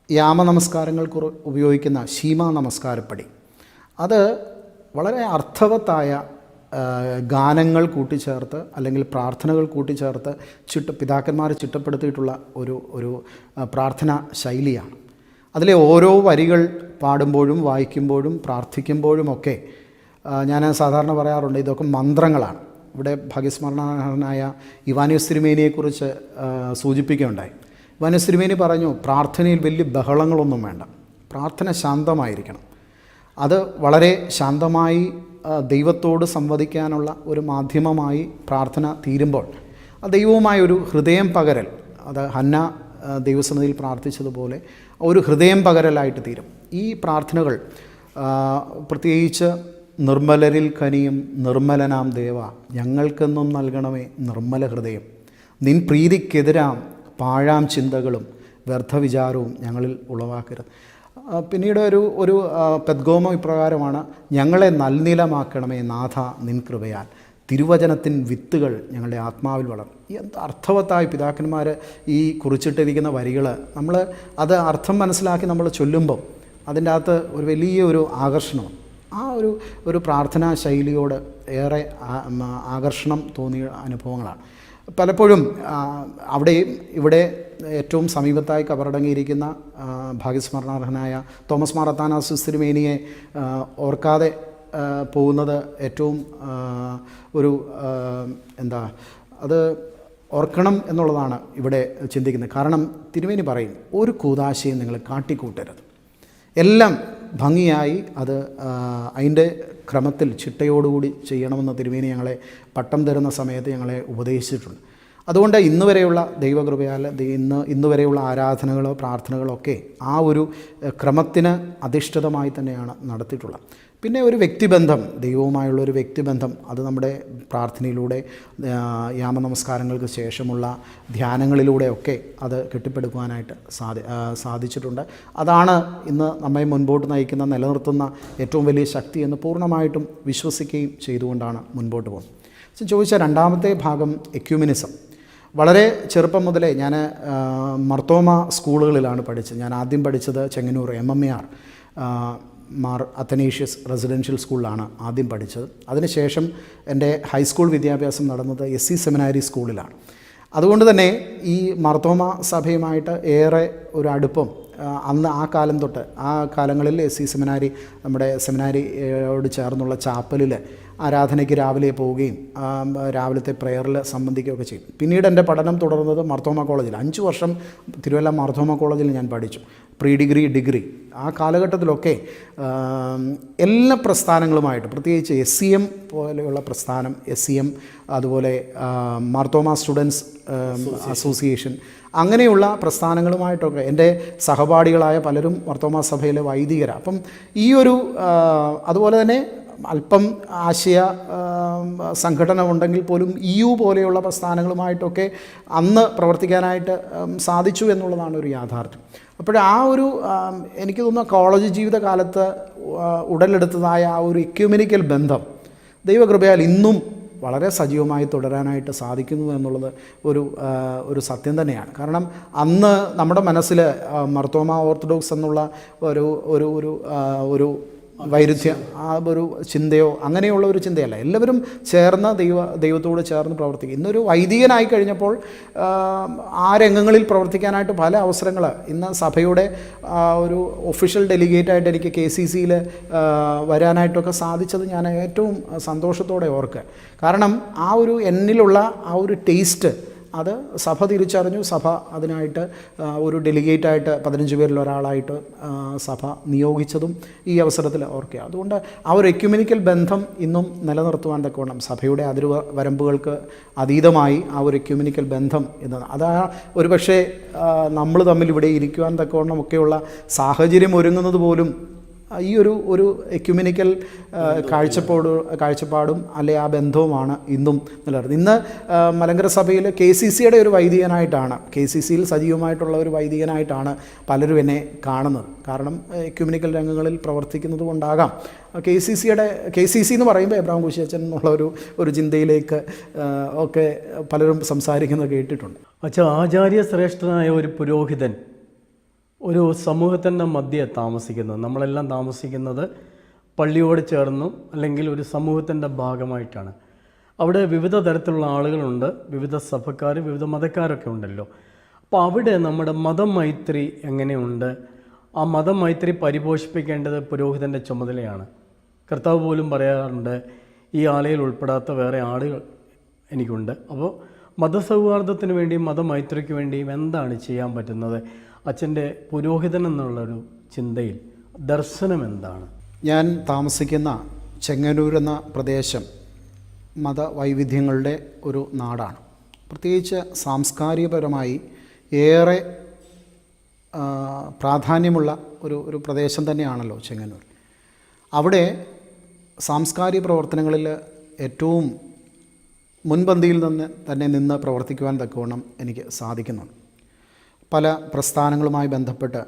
യാമനമസ്കാരങ്ങൾക്ക് ഉപയോഗിക്കുന്ന ശീമാ നമസ്കാരപ്പടി, അത് വളരെ അർത്ഥവത്തായ ഗാനങ്ങൾ കൂട്ടിച്ചേർത്ത് അല്ലെങ്കിൽ പ്രാർത്ഥനകൾ കൂട്ടിച്ചേർത്ത് പിതാക്കന്മാർ ചിട്ടപ്പെടുത്തിയിട്ടുള്ള ഒരു പ്രാർത്ഥനാ ശൈലിയാണ്. അതിലെ ഓരോ വരികൾ പാടുമ്പോഴും വായിക്കുമ്പോഴും പ്രാർത്ഥിക്കുമ്പോഴുമൊക്കെ ഞാൻ സാധാരണ പറയാറുണ്ട്, ഇതൊക്കെ മന്ത്രങ്ങളാണ്. ഇവിടെ ഭാഗ്യസ്മരണനായ ഇവാനിയോസ് തിരുമേനിയെക്കുറിച്ച് സൂചിപ്പിക്കുകയുണ്ടായി. ഇവാനിയോസ് തിരുമേനി പറഞ്ഞു, പ്രാർത്ഥനയിൽ വലിയ ബഹളങ്ങളൊന്നും വേണ്ട, പ്രാർത്ഥന ശാന്തമായിരിക്കണം. അത് വളരെ ശാന്തമായി ദൈവത്തോട് സംവദിക്കാനുള്ള ഒരു മാധ്യമമായി പ്രാർത്ഥന തീരുമ്പോൾ ദൈവവുമായൊരു ഹൃദയം പകരൽ, അത് ഹന്ന ദൈവസന്നിധിയിൽ പ്രാർത്ഥിച്ചതുപോലെ ഒരു ഹൃദയം പകരലായിട്ട് തീരും. ഈ പ്രാർത്ഥനകൾ പ്രത്യേകിച്ച് നിർമ്മലരിൽ കനിയും നിർമ്മലനാം ദേവ, ഞങ്ങൾക്കെന്നും നൽകണമേ നിർമ്മല ഹൃദയം, നിൻ പ്രീതിക്കെതിരാം പാഴാം ചിന്തകളും വ്യർത്ഥവിചാരവും ഞങ്ങളിൽ ഉളവാക്കരുത്. പിന്നീട് ഒരു പെദ്ഗോമം ഇപ്രകാരമാണ്: ഞങ്ങളെ നൽനിലമാക്കണമേ നാഥ നിൻ കൃപയാൽ, തിരുവചനത്തിൻ വിത്തുകൾ ഞങ്ങളുടെ ആത്മാവിൽ വളരും. എന്ത് അർത്ഥവത്തായി പിതാക്കന്മാർ ഈ കുറിച്ചിട്ടിരിക്കുന്ന വരികൾ നമ്മൾ അത് അർത്ഥം മനസ്സിലാക്കി നമ്മൾ ചൊല്ലുമ്പോൾ അതിൻ്റെ അകത്ത് ഒരു വലിയൊരു ആകർഷണം. ഒരു പ്രാർത്ഥനാ ശൈലിയോട് ഏറെ ആകർഷണം തോന്നിയ അനുഭവങ്ങളാണ്. പലപ്പോഴും അവിടെയും ഇവിടെ ഏറ്റവും സമീപത്തായി കബറടങ്ങിയിരിക്കുന്ന ഭാഗ്യസ്മരണാർഹനായ തോമസ് മാർ അത്താനാസ്യോസ് തിരുമേനിയെ ഓർക്കാതെ പോകുന്നത് ഏറ്റവും അത് ഓർക്കണം എന്നുള്ളതാണ് ഇവിടെ ചിന്തിക്കുന്നത്. കാരണം തിരുമേനി പറയും, ഒരു കൂദാശയും നിങ്ങൾ കാട്ടിക്കൂട്ടരുത്, എല്ലാം ഭംഗിയായി അത് അതിൻ്റെ ക്രമത്തിൽ ചിട്ടയോടുകൂടി ചെയ്യണമെന്ന് തിരുമേനി ഞങ്ങളെ പട്ടം തരുന്ന സമയത്ത് ഞങ്ങളെ ഉപദേശിച്ചിട്ടുണ്ട്. അതുകൊണ്ട് ഇന്ന് വരെയുള്ള ദൈവകൃപയാൽ ഇന്ന് വരെയുള്ള ആരാധനകളോ പ്രാർത്ഥനകളോ ഒക്കെ ആ ഒരു ക്രമത്തിന് അധിഷ്ഠിതമായി തന്നെയാണ് നടത്തിയിട്ടുള്ളത്. പിന്നെ ഒരു വ്യക്തിബന്ധം, ദൈവവുമായുള്ള ഒരു വ്യക്തിബന്ധം, അത് നമ്മുടെ പ്രാർത്ഥനയിലൂടെ യാമനമസ്കാരങ്ങൾക്ക് ശേഷമുള്ള ധ്യാനങ്ങളിലൂടെയൊക്കെ അത് കെട്ടിപ്പടുക്കുവാനായിട്ട് സാധിച്ചിട്ടുണ്ട്. അതാണ് ഇന്ന് നമ്മെ മുൻപോട്ട് നയിക്കുന്ന, നിലനിർത്തുന്ന ഏറ്റവും വലിയ ശക്തി എന്ന് പൂർണ്ണമായിട്ടും വിശ്വസിക്കുകയും ചെയ്തുകൊണ്ടാണ് മുൻപോട്ട് പോകുന്നത്. ചോദിച്ച രണ്ടാമത്തെ ഭാഗം എക്യുമിനിസം. വളരെ ചെറുപ്പം മുതലേ ഞാൻ മർത്തോമ സ്കൂളുകളിലാണ് പഠിച്ചത്. ഞാൻ ആദ്യം പഠിച്ചത് ചെങ്ങന്നൂർ MMAR മാർ അത്തനേഷ്യസ് റെസിഡൻഷ്യൽ സ്കൂളിലാണ് ആദ്യം പഠിച്ചത്. അതിനുശേഷം എൻ്റെ ഹൈസ്കൂൾ വിദ്യാഭ്യാസം നടന്നത് SC സെമിനാരി സ്കൂളിലാണ്. അതുകൊണ്ട് തന്നെ ഈ മർത്തോമ സഭയുമായിട്ട് ഏറെ ഒരു അടുപ്പം അന്ന് ആ കാലം തൊട്ട്, ആ കാലങ്ങളിൽ SC സെമിനാരി നമ്മുടെ സെമിനാരിയോട് ചേർന്നുള്ള ചാപ്പലിൽ ആരാധനയ്ക്ക് രാവിലെ പോവുകയും രാവിലത്തെ പ്രെയറിൽ സംബന്ധിക്കുകയൊക്കെ ചെയ്യും. പിന്നീട് എൻ്റെ പഠനം തുടർന്നത് മർത്തോമ കോളേജിൽ 5 വർഷം തിരുവല്ല മർത്തോമ കോളേജിൽ ഞാൻ പഠിച്ചു. പ്രീ ഡിഗ്രി ആ കാലഘട്ടത്തിലൊക്കെ എല്ലാ പ്രസ്ഥാനങ്ങളുമായിട്ട്, പ്രത്യേകിച്ച് SCM പോലെയുള്ള പ്രസ്ഥാനം, SCM, അതുപോലെ മാർത്തോമ സ്റ്റുഡൻസ് അസോസിയേഷൻ, അങ്ങനെയുള്ള പ്രസ്ഥാനങ്ങളുമായിട്ടൊക്കെ എൻ്റെ സഹപാഠികളായ പലരും മർത്തോമ സഭയിലെ വൈദികരാണ്. അപ്പം ഈ ഒരു അതുപോലെ തന്നെ അല്പം ആശയ സംഘടന ഉണ്ടെങ്കിൽ പോലും EU പോലെയുള്ള പ്രസ്ഥാനങ്ങളുമായിട്ടൊക്കെ അന്ന് പ്രവർത്തിക്കാനായിട്ട് സാധിച്ചു എന്നുള്ളതാണ് ഒരു യാഥാർത്ഥ്യം. അപ്പോൾ ആ ഒരു എനിക്ക് തോന്നുന്നു കോളേജ് ജീവിതകാലത്ത് ഉടലെടുത്തതായ ആ ഒരു എക്യുമെനിക്കൽ ബന്ധം ദൈവകൃപയാൽ ഇന്നും വളരെ സജീവമായി തുടരാനായിട്ട് സാധിക്കുന്നു എന്നുള്ളത് ഒരു സത്യം തന്നെയാണ്. കാരണം അന്ന് നമ്മുടെ മനസ്സിൽ മർത്തോമ ഓർത്തഡോക്സ് എന്നുള്ള ഒരു വൈരുദ്ധ്യം, ആ ഒരു ചിന്തയോ അങ്ങനെയുള്ള ഒരു ചിന്തയല്ല. എല്ലാവരും ചേർന്ന് ദൈവത്തോട് ചേർന്ന് പ്രവർത്തിക്കും. ഇന്നൊരു വൈദികനായി കഴിഞ്ഞപ്പോൾ ആ രംഗങ്ങളിൽ പ്രവർത്തിക്കാനായിട്ട് പല അവസരങ്ങൾ, ഇന്ന് സഭയുടെ ഒരു ഒഫീഷ്യൽ ഡെലിഗേറ്റായിട്ട് എനിക്ക് KCCയിൽ വരാനായിട്ടൊക്കെ സാധിച്ചത് ഞാൻ ഏറ്റവും സന്തോഷത്തോടെ ഓർക്കുക. കാരണം ആ ഒരു എന്നിലുള്ള ആ ഒരു ടേസ്റ്റ് അത് സഭ തിരിച്ചറിഞ്ഞു. സഭ അതിനായിട്ട് ഒരു ഡെലിഗേറ്റായിട്ട് 15 പേരിൽ ഒരാളായിട്ട് സഭ നിയോഗിച്ചതും ഈ അവസരത്തിൽ ഓർക്കുക. അതുകൊണ്ട് ആ ഒരു എക്യുമെനിക്കൽ ബന്ധം ഇന്നും നിലനിർത്തുവാൻ തക്കവണ്ണം സഭയുടെ അതിർവരമ്പുകൾക്ക് അതീതമായി ആ ഒരു എക്യുമെനിക്കൽ ബന്ധം എന്നാണ്. അതാ ഒരു പക്ഷേ നമ്മൾ തമ്മിൽ ഇവിടെ ഇരിക്കുവാൻ തക്കവണ്ണം ഒക്കെയുള്ള സാഹചര്യം ഒരുങ്ങുന്നത് പോലും ഈ ഒരു എക്യുമെനിക്കൽ കാഴ്ചപ്പാടും അല്ലെ ആ ബന്ധവുമാണ് ഇന്നും നിലനിർത്തുന്നത്. ഇന്ന് മലങ്കര സഭയിൽ KCCയുടെ ഒരു വൈദികനായിട്ടാണ്, KCCയിൽ സജീവമായിട്ടുള്ള ഒരു വൈദികനായിട്ടാണ് പലരും എന്നെ കാണുന്നത്. കാരണം എക്യുമെനിക്കൽ രംഗങ്ങളിൽ പ്രവർത്തിക്കുന്നത് കൊണ്ടാകാം KCC എന്ന് പറയുമ്പോൾ എബ്രഹാം കുശിയച്ചൻ എന്നുള്ള ഒരു ചിന്തയിലേക്ക് ഒക്കെ പലരും സംസാരിക്കുന്നത് കേട്ടിട്ടുണ്ട്. ആചാര്യ ശ്രേഷ്ഠനായ ഒരു പുരോഹിതൻ ഒരു സമൂഹത്തിൻ്റെ മധ്യേ താമസിക്കുന്നത്, നമ്മളെല്ലാം താമസിക്കുന്നത് പള്ളിയോട് ചേർന്നും അല്ലെങ്കിൽ ഒരു സമൂഹത്തിൻ്റെ ഭാഗമായിട്ടാണ്. അവിടെ വിവിധ തരത്തിലുള്ള ആളുകളുണ്ട്, വിവിധ സഭക്കാർ, വിവിധ മതക്കാരൊക്കെ ഉണ്ടല്ലോ. അപ്പോൾ അവിടെ നമ്മുടെ മതമൈത്രി എങ്ങനെയുണ്ട്? ആ മതമൈത്രി പരിപോഷിപ്പിക്കേണ്ടത് പുരോഹിതൻ്റെ ചുമതലയാണ്. കർത്താവ് പോലും പറയാറുണ്ട്, ഈ ആലയിൽ ഉൾപ്പെടാത്ത വേറെ ആളുകൾ എനിക്കുണ്ട്. അപ്പോൾ മതസൗഹാർദ്ദത്തിന് വേണ്ടിയും മതമൈത്രിക്ക് വേണ്ടിയും എന്താണ് ചെയ്യാൻ പറ്റുന്നത്? അച്ഛൻ്റെ പുരോഹിതൻ എന്നുള്ളൊരു ചിന്തയിൽ ദർശനം എന്താണ്? ഞാൻ താമസിക്കുന്ന ചെങ്ങന്നൂർ എന്ന പ്രദേശം മതവൈവിധ്യങ്ങളുടെ ഒരു നാടാണ്. പ്രത്യേകിച്ച് സാംസ്കാരികപരമായി ഏറെ പ്രാധാന്യമുള്ള ഒരു പ്രദേശം തന്നെയാണല്ലോ ചെങ്ങന്നൂർ. അവിടെ സാംസ്കാരിക പ്രവർത്തനങ്ങളിൽ ഏറ്റവും മുൻപന്തിയിൽ നിന്ന് പ്രവർത്തിക്കുവാൻ തക്കവണ്ണം എനിക്ക് സാധിക്കുന്നുണ്ട്. പല പ്രസ്ഥാനങ്ങളുമായി ബന്ധപ്പെട്ട്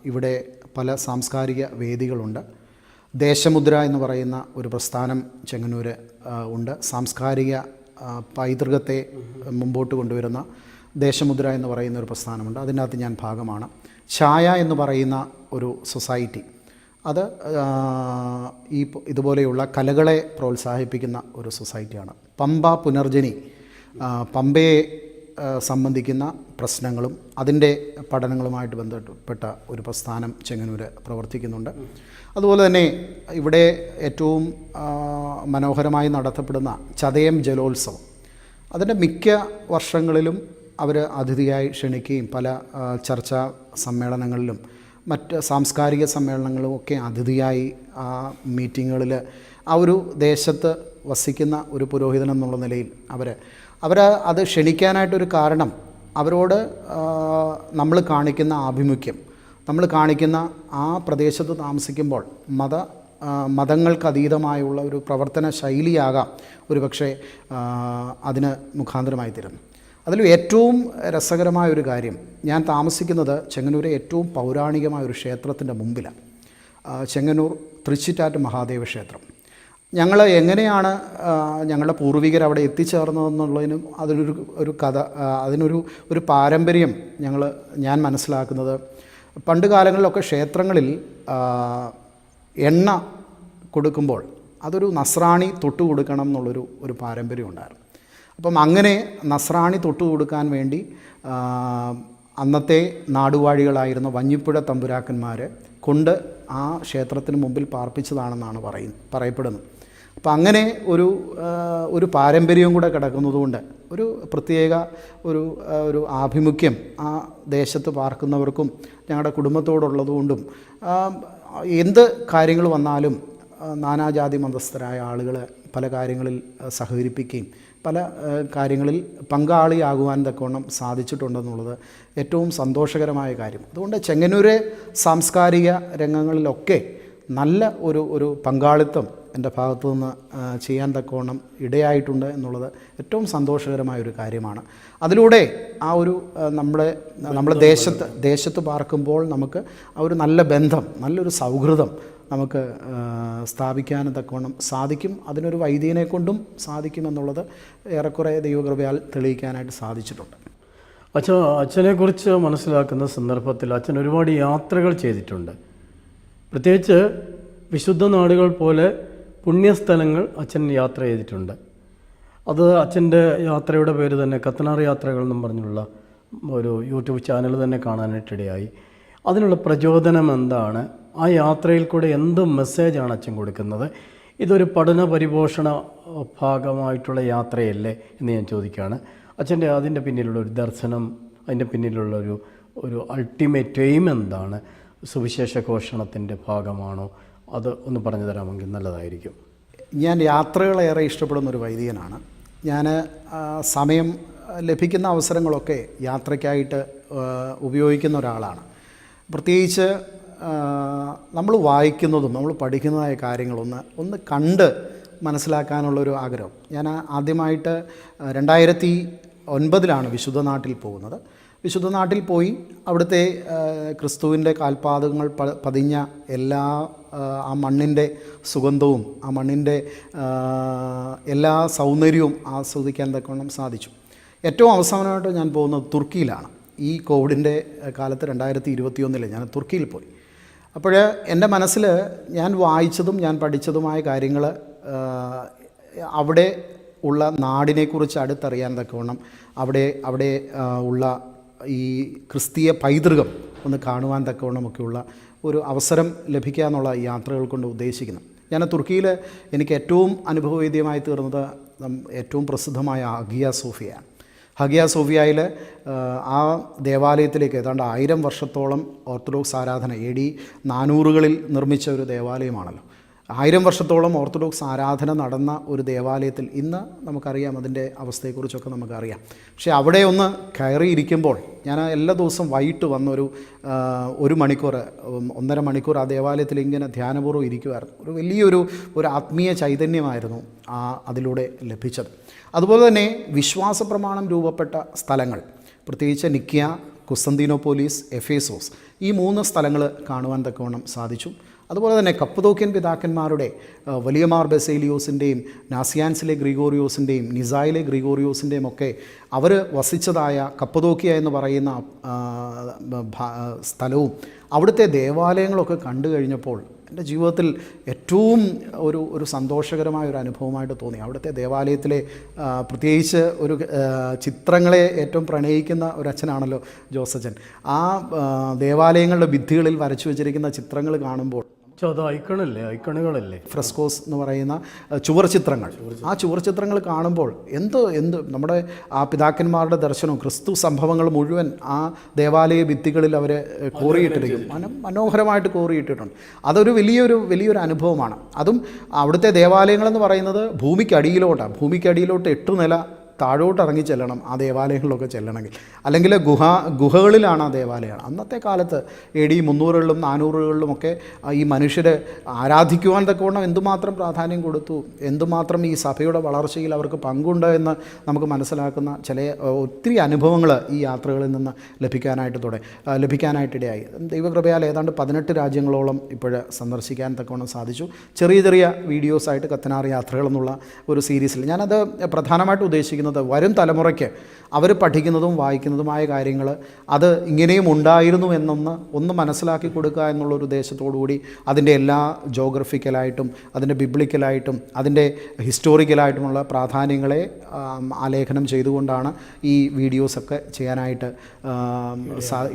ഇവിടെ പല സാംസ്കാരിക വേദികളുണ്ട്. ദേശമുദ്ര എന്ന് പറയുന്ന ഒരു പ്രസ്ഥാനം ചെങ്ങന്നൂർ ഉണ്ട്. സാംസ്കാരിക പൈതൃകത്തെ മുമ്പോട്ട് കൊണ്ടുവരുന്ന ദേശമുദ്ര എന്ന് പറയുന്ന ഒരു പ്രസ്ഥാനമുണ്ട്. അതിനകത്ത് ഞാൻ ഭാഗമാണ്. ഛായ എന്ന് പറയുന്ന ഒരു സൊസൈറ്റി, അത് ഇതുപോലെയുള്ള കലകളെ പ്രോത്സാഹിപ്പിക്കുന്ന ഒരു സൊസൈറ്റിയാണ്. പമ്പ പുനർജനി, പമ്പയെ സംബന്ധിക്കുന്ന പ്രശ്നങ്ങളും അതിൻ്റെ പഠനങ്ങളുമായിട്ട് ബന്ധപ്പെട്ട ഒരു പ്രസ്ഥാനം ചെങ്ങന്നൂർ പ്രവർത്തിക്കുന്നുണ്ട്. അതുപോലെ തന്നെ ഇവിടെ ഏറ്റവും മനോഹരമായി നടത്തപ്പെടുന്ന ചതയം ജലോത്സവം, അതിൻ്റെ മിക്ക വർഷങ്ങളിലും അവർ അതിഥിയായി ക്ഷണിക്കുകയും പല ചർച്ചാ സമ്മേളനങ്ങളിലും മറ്റ് സാംസ്കാരിക സമ്മേളനങ്ങളും ഒക്കെ അതിഥിയായി ആ മീറ്റിങ്ങുകളിൽ ആ ഒരു ദേശത്ത് വസിക്കുന്ന ഒരു പുരോഹിതൻ എന്നുള്ള നിലയിൽ അവർ അത് ക്ഷണിക്കാനായിട്ടൊരു കാരണം അവരോട് നമ്മൾ കാണിക്കുന്ന ആഭിമുഖ്യം, നമ്മൾ കാണിക്കുന്ന ആ പ്രദേശത്ത് താമസിക്കുമ്പോൾ മതങ്ങൾക്ക് അതീതമായുള്ള ഒരു പ്രവർത്തന ശൈലിയാകാം ഒരു പക്ഷേ അതിന് മുഖാന്തരമായി തീരുന്നു. അതിൽ ഏറ്റവും രസകരമായ ഒരു കാര്യം, ഞാൻ താമസിക്കുന്നത് ചെങ്ങന്നൂരെ ഏറ്റവും പൗരാണികമായ ഒരു ക്ഷേത്രത്തിൻ്റെ മുമ്പിലാണ്. ചെങ്ങന്നൂർ തൃശ്ശിറ്റാറ്റ് മഹാദേവ ക്ഷേത്രം. ഞങ്ങൾ എങ്ങനെയാണ് ഞങ്ങളുടെ പൂർവികർ അവിടെ എത്തിച്ചേർന്നതെന്നുള്ളതിനും ഒരു കഥ, ഒരു പാരമ്പര്യം ഞാൻ മനസ്സിലാക്കുന്നത്, പണ്ട് കാലങ്ങളിലൊക്കെ ക്ഷേത്രങ്ങളിൽ എണ്ണ കൊടുക്കുമ്പോൾ അതൊരു നസ്രാണി തൊട്ട് കൊടുക്കണം എന്നുള്ളൊരു പാരമ്പര്യം ഉണ്ടായിരുന്നു. അപ്പം അങ്ങനെ നസ്രാണി തൊട്ട് കൊടുക്കാൻ വേണ്ടി അന്നത്തെ നാടുവാഴികളായിരുന്ന വഞ്ഞിപ്പുഴ തമ്പുരാക്കന്മാർ കൊണ്ട് ആ ക്ഷേത്രത്തിന് മുമ്പിൽ പാർപ്പിച്ചതാണെന്നാണ് പറയപ്പെടുന്നത്. അപ്പം അങ്ങനെ ഒരു പാരമ്പര്യവും കൂടെ കിടക്കുന്നതുകൊണ്ട് ഒരു പ്രത്യേക ഒരു ആഭിമുഖ്യം ആ ദേശത്ത് പാർക്കുന്നവർക്കും ഞങ്ങളുടെ കുടുംബത്തോടുള്ളതുകൊണ്ടും എന്ത് കാര്യങ്ങൾ വന്നാലും നാനാജാതി മതസ്ഥരായ ആളുകൾ പല കാര്യങ്ങളിൽ സഹകരിപ്പിക്കുകയും പല കാര്യങ്ങളിൽ പങ്കാളിയാകുവാൻ തക്കവണ്ണം സാധിച്ചിട്ടുണ്ടെന്നുള്ളത് ഏറ്റവും സന്തോഷകരമായ കാര്യം. അതുകൊണ്ട് ചെങ്ങന്നൂരെ സാംസ്കാരിക രംഗങ്ങളിലൊക്കെ നല്ല ഒരു പങ്കാളിത്തം എൻ്റെ ഭാഗത്തു നിന്ന് ചെയ്യാൻ തക്കവണ്ണം ഇടയായിട്ടുണ്ട് എന്നുള്ളത് ഏറ്റവും സന്തോഷകരമായൊരു കാര്യമാണ്. അതിലൂടെ ആ ഒരു നമ്മുടെ ദേശത്ത് പാർക്കുമ്പോൾ നമുക്ക് ആ ഒരു നല്ല ബന്ധം, നല്ലൊരു സൗഹൃദം നമുക്ക് സ്ഥാപിക്കാനും തക്കവണ്ണം സാധിക്കും. അതിനൊരു വൈദികനെ കൊണ്ടും സാധിക്കുമെന്നുള്ളത് ഏറെക്കുറെ ദൈവകൃപയാൽ തെളിയിക്കാനായിട്ട് സാധിച്ചിട്ടുണ്ട്. അച്ഛനെക്കുറിച്ച് മനസ്സിലാക്കുന്ന സന്ദർഭത്തിൽ അച്ഛൻ ഒരുപാട് യാത്രകൾ ചെയ്തിട്ടുണ്ട്. പ്രത്യേകിച്ച് വിശുദ്ധ നാടുകൾ പോലെ പുണ്യസ്ഥലങ്ങൾ അച്ഛൻ യാത്ര ചെയ്തിട്ടുണ്ട്. അത് അച്ഛൻ്റെ യാത്രയുടെ പേര് തന്നെ കത്തനാർ യാത്രകൾ എന്നും പറഞ്ഞുള്ള ഒരു യൂട്യൂബ് ചാനൽ തന്നെ കാണാനായിട്ടിടയായി. അതിനുള്ള പ്രചോദനം എന്താണ്? ആ യാത്രയിൽ കൂടെ എന്ത് മെസ്സേജാണ് അച്ഛൻ കൊടുക്കുന്നത്? ഇതൊരു പഠന പരിപോഷണ ഭാഗമായിട്ടുള്ള യാത്രയല്ലേ എന്ന് ഞാൻ ചോദിക്കുകയാണ്. അച്ഛൻ്റെ അതിൻ്റെ പിന്നിലുള്ള ഒരു ദർശനം, അതിൻ്റെ പിന്നിലുള്ള ഒരു അൾട്ടിമേറ്റ് എയിം എന്താണ്? സുവിശേഷ ഘോഷണത്തിൻ്റെ ഭാഗമാണോ? അത് ഒന്ന് പറഞ്ഞു തരാമെങ്കിൽ നല്ലതായിരിക്കും. ഞാൻ യാത്രകളേറെ ഇഷ്ടപ്പെടുന്നൊരു വൈദികനാണ്. ഞാൻ സമയം ലഭിക്കുന്ന അവസരങ്ങളൊക്കെ യാത്രയ്ക്കായിട്ട് ഉപയോഗിക്കുന്ന ഒരാളാണ്. പ്രത്യേകിച്ച് നമ്മൾ വായിക്കുന്നതും നമ്മൾ പഠിക്കുന്നതായ കാര്യങ്ങളൊന്ന് കണ്ട് മനസ്സിലാക്കാനുള്ളൊരു ആഗ്രഹം. ഞാൻ ആദ്യമായിട്ട് 2009 വിശുദ്ധ നാട്ടിൽ പോകുന്നത്. വിശുദ്ധ നാട്ടിൽ പോയി അവിടുത്തെ ക്രിസ്തുവിൻ്റെ കാൽപാദങ്ങൾ പതിഞ്ഞ എല്ലാ ആ മണ്ണിൻ്റെ സുഗന്ധവും ആ മണ്ണിൻ്റെ എല്ലാ സൗന്ദര്യവും ആസ്വദിക്കാൻ തക്കവണ്ണം സാധിച്ചു. ഏറ്റവും അവസാനമായിട്ട് ഞാൻ പോകുന്നത് തുർക്കിയിലാണ്. ഈ കോവിഡിൻ്റെ കാലത്ത് 2021 ഞാൻ തുർക്കിയിൽ പോയി. അപ്പോൾ എൻ്റെ മനസ്സിൽ ഞാൻ വായിച്ചതും ഞാൻ പഠിച്ചതുമായ കാര്യങ്ങൾ അവിടെ ഉള്ള നാടിനെക്കുറിച്ച് അടുത്തറിയാൻ തക്കവണ്ണം അവിടെ ഉള്ള ഈ ക്രിസ്തീയ പൈതൃകം ഒന്ന് കാണുവാൻ തക്കവണ്ണമൊക്കെയുള്ള ഒരു അവസരം ലഭിക്കുക എന്നുള്ള യാത്രകൾ കൊണ്ട് ഉദ്ദേശിക്കുന്നത്. ഞാൻ തുർക്കിയിൽ എനിക്ക് ഏറ്റവും അനുഭവവേദ്യമായി തീർന്നത് ഏറ്റവും പ്രസിദ്ധമായ ഹഗിയ സോഫിയയാണ്. ഹഗിയ സോഫിയയിൽ ആ ദേവാലയത്തിലേക്ക് ഏതാണ്ട് 1000 വർഷത്തോളം ഓർത്തഡോക്സ് ആരാധന AD 400കളിൽ നിർമ്മിച്ച ഒരു ദേവാലയമാണല്ലോ. 1000 വർഷത്തോളം ഓർത്തഡോക്സ് ആരാധന നടന്ന ഒരു ദേവാലയത്തിൽ ഇന്ന് നമുക്കറിയാം അതിൻ്റെ അവസ്ഥയെക്കുറിച്ചൊക്കെ നമുക്കറിയാം. പക്ഷേ അവിടെ ഒന്ന് കയറിയിരിക്കുമ്പോൾ ഞാൻ എല്ലാ ദിവസവും വൈകിട്ട് വന്നൊരു 1 മണിക്കൂർ 1.5 മണിക്കൂർ ആ ദേവാലയത്തിൽ ഇങ്ങനെ ധ്യാനപൂർവ്വം ഇരിക്കുമായിരുന്നു. ഒരു വലിയൊരു ആത്മീയ ചൈതന്യമായിരുന്നു അതിലൂടെ ലഭിച്ചത്. അതുപോലെ തന്നെ വിശ്വാസ പ്രമാണം രൂപപ്പെട്ട സ്ഥലങ്ങൾ, പ്രത്യേകിച്ച് നിക്കിയ, കുസ്തന്തീനോപോലിസ്, എഫേസോസ്, ഈ 3 സ്ഥലങ്ങൾ കാണുവാൻ തക്കവണ്ണം സാധിച്ചു. അതുപോലെ തന്നെ കപ്പദോക്യൻ പിതാക്കന്മാരുടെ വലിയ മാർ ബസേലിയോസിൻ്റെയും നാസിയാൻസിലെ ഗ്രിഗോറിയോസിൻ്റെയും നിസായിലെ ഗ്രിഗോറിയോസിൻ്റെയും ഒക്കെ അവർ വസിച്ചതായ കപ്പദോക്യ എന്ന് പറയുന്ന സ്ഥലവും അവിടുത്തെ ദേവാലയങ്ങളൊക്കെ കണ്ടു കഴിഞ്ഞപ്പോൾ എൻ്റെ ജീവിതത്തിൽ ഏറ്റവും ഒരു സന്തോഷകരമായ ഒരു അനുഭവമായിട്ട് തോന്നി. അവിടുത്തെ ദേവാലയത്തിലെ പ്രത്യേകിച്ച് ഒരു ചിത്രങ്ങളെ ഏറ്റവും പ്രണയിക്കുന്ന ഒരു അച്ഛനാണല്ലോ ജോസച്ചൻ. ആ ദേവാലയങ്ങളുടെ ഭിത്തികളിൽ വരച്ചു വച്ചിരിക്കുന്ന ചിത്രങ്ങൾ കാണുമ്പോൾ അത് ഐക്കണുകളല്ലേ, ഫ്രെസ്കോസ് എന്ന് പറയുന്ന ചുവർ ചിത്രങ്ങൾ, ആ ചുവർ ചിത്രങ്ങൾ കാണുമ്പോൾ എന്ത് നമ്മുടെ ആ പിതാക്കന്മാരുടെ ദർശനവും ക്രിസ്തു സംഭവങ്ങൾ മുഴുവൻ ആ ദേവാലയ ഭിത്തികളിൽ അവർ കോറിയിട്ടിരിക്കും, മനോഹരമായിട്ട് കോറിയിട്ടിട്ടുണ്ട്. അതൊരു വലിയൊരു അനുഭവമാണ്. അതും അവിടുത്തെ ദേവാലയങ്ങളെന്ന് പറയുന്നത് ഭൂമിക്കടിയിലോട്ട് 8 നില താഴോട്ട് ഇറങ്ങി ചെല്ലണം ആ ദേവാലയങ്ങളിലൊക്കെ ചെല്ലണമെങ്കിൽ, അല്ലെങ്കിൽ ഗുഹകളിലാണ് ആ ദേവാലയങ്ങൾ. അന്നത്തെ കാലത്ത് AD 300-കളിലും 400-കളിലുമൊക്കെ ഈ മനുഷ്യരെ ആരാധിക്കുവാൻ തക്കവണ്ണം എന്തുമാത്രം പ്രാധാന്യം കൊടുത്തു, എന്തുമാത്രം ഈ സഭയുടെ വളർച്ചയിൽ അവർക്ക് പങ്കുണ്ട് എന്ന് നമുക്ക് മനസ്സിലാക്കുന്ന ഒത്തിരി അനുഭവങ്ങൾ ഈ യാത്രകളിൽ നിന്ന് ലഭിക്കാനായിട്ടിടയായി. ദൈവകൃപയാൽ ഏതാണ്ട് 18 രാജ്യങ്ങളോളം ഇപ്പോൾ സന്ദർശിക്കാൻ തക്കവണ്ണം സാധിച്ചു. ചെറിയ വീഡിയോസായിട്ട് കത്തനാർ യാത്രകൾ എന്നുള്ള ഒരു സീരീസിൽ ഞാനത് പ്രധാനമായിട്ട് ഉദ്ദേശിക്കുന്നത് വരും തലമുറയ്ക്ക് അവർ പഠിക്കുന്നതും വായിക്കുന്നതുമായ കാര്യങ്ങൾ അത് ഇങ്ങനെയും ഉണ്ടായിരുന്നു ഒന്ന് മനസ്സിലാക്കി കൊടുക്കുക എന്നുള്ളൊരു ഉദ്ദേശത്തോടുകൂടി അതിൻ്റെ എല്ലാ ജോഗ്രഫിക്കലായിട്ടും അതിൻ്റെ ബിബ്ലിക്കലായിട്ടും അതിൻ്റെ ഹിസ്റ്റോറിക്കലായിട്ടുമുള്ള പ്രാധാന്യങ്ങളെ ആലേഖനം ചെയ്തുകൊണ്ടാണ് ഈ വീഡിയോസൊക്കെ ചെയ്യാനായിട്ട്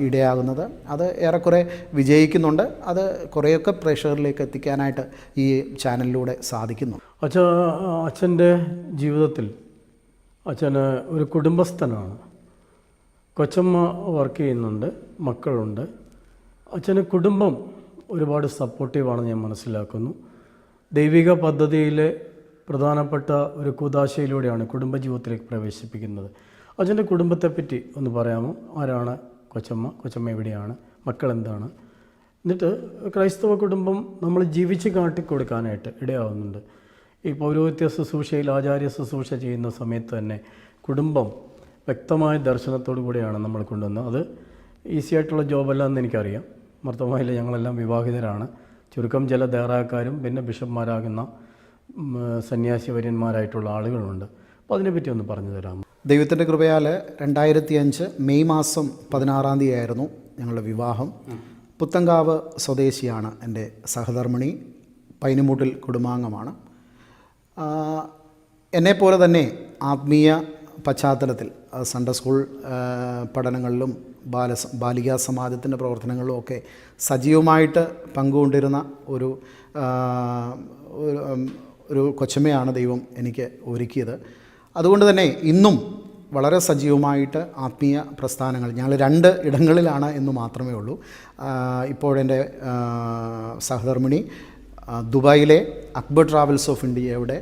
ഇടയാകുന്നത്. അത് ഏറെക്കുറെ വിജയിക്കുന്നുണ്ട്. അത് കുറേയൊക്കെ പ്രേക്ഷകരിലേക്ക് എത്തിക്കാനായിട്ട് ഈ ചാനലിലൂടെ സാധിക്കുന്നു. അച്ഛൻ്റെ ജീവിതത്തിൽ അച്ഛന് ഒരു കുടുംബസ്ഥനാണ്. കൊച്ചമ്മ വർക്ക് ചെയ്യുന്നുണ്ട്, മക്കളുണ്ട്. അച്ഛന് കുടുംബം ഒരുപാട് സപ്പോർട്ടീവാണെന്ന് ഞാൻ മനസ്സിലാക്കുന്നു. ദൈവിക പദ്ധതിയിലെ പ്രധാനപ്പെട്ട ഒരു കൂദാശയിലൂടെയാണ് കുടുംബജീവിതത്തിലേക്ക് പ്രവേശിപ്പിക്കുന്നത്. അച്ഛൻ്റെ കുടുംബത്തെപ്പറ്റി ഒന്ന് പറയാമോ? ആരാണ് കൊച്ചമ്മ എവിടെയാണ്, മക്കൾ എന്താണ്? എന്നിട്ട് ക്രൈസ്തവ കുടുംബം നമ്മൾ ജീവിച്ച് കാട്ടിക്കൊടുക്കാനായിട്ട് ഇടയാവുന്നുണ്ട്. ഈ പൗരോഹിത്യ ശുശ്രൂഷയിൽ ആചാര്യ ശുശ്രൂഷ ചെയ്യുന്ന സമയത്ത് തന്നെ കുടുംബം വ്യക്തമായ ദർശനത്തോടു കൂടിയാണ് നമ്മൾ കൊണ്ടുവന്നത്. അത് ഈസി ആയിട്ടുള്ള ജോബല്ല എന്ന് എനിക്കറിയാം. മർത്തമായിൽ ഞങ്ങളെല്ലാം വിവാഹിതരാണ്. ചുരുക്കം ചില ദേറാക്കാരും പിന്നെ ബിഷപ്പ്മാരാകുന്ന സന്യാസിവര്യന്മാരായിട്ടുള്ള ആളുകളുണ്ട്. അപ്പോൾ അതിനെപ്പറ്റി ഒന്ന് പറഞ്ഞു തരാമോ? ദൈവത്തിൻ്റെ കൃപയാൽ 2005 മെയ് മാസം 16-ാം തീയതി ആയിരുന്നു ഞങ്ങളുടെ വിവാഹം. പുത്തങ്കാവ് സ്വദേശിയാണ് എൻ്റെ സഹധർമ്മിണി, പൈനുമൂട്ടിൽ കുടുംബാംഗമാണ്. എന്നെപ്പോലെ തന്നെ ആത്മീയ പശ്ചാത്തലത്തിൽ സൺഡേ സ്കൂൾ പഠനങ്ങളിലും ബാലികാ സമാജത്തിൻ്റെ പ്രവർത്തനങ്ങളിലും ഒക്കെ സജീവമായിട്ട് പങ്കുകൊണ്ടിരുന്ന ഒരു കൊച്ചമ്മയാണ് ദൈവം എനിക്ക് ഒരുക്കിയത്. അതുകൊണ്ട് തന്നെ ഇന്നും വളരെ സജീവമായിട്ട് ആത്മീയ പ്രസ്ഥാനങ്ങൾ ഞങ്ങൾ 2 ഇടങ്ങളിലാണ് എന്ന് മാത്രമേ ഉള്ളൂ. ഇപ്പോഴെൻ്റെ സഹധർമ്മിണി ദുബായിലെ അക്ബർ ട്രാവൽസ് ഓഫ് ഇന്ത്യയുടെ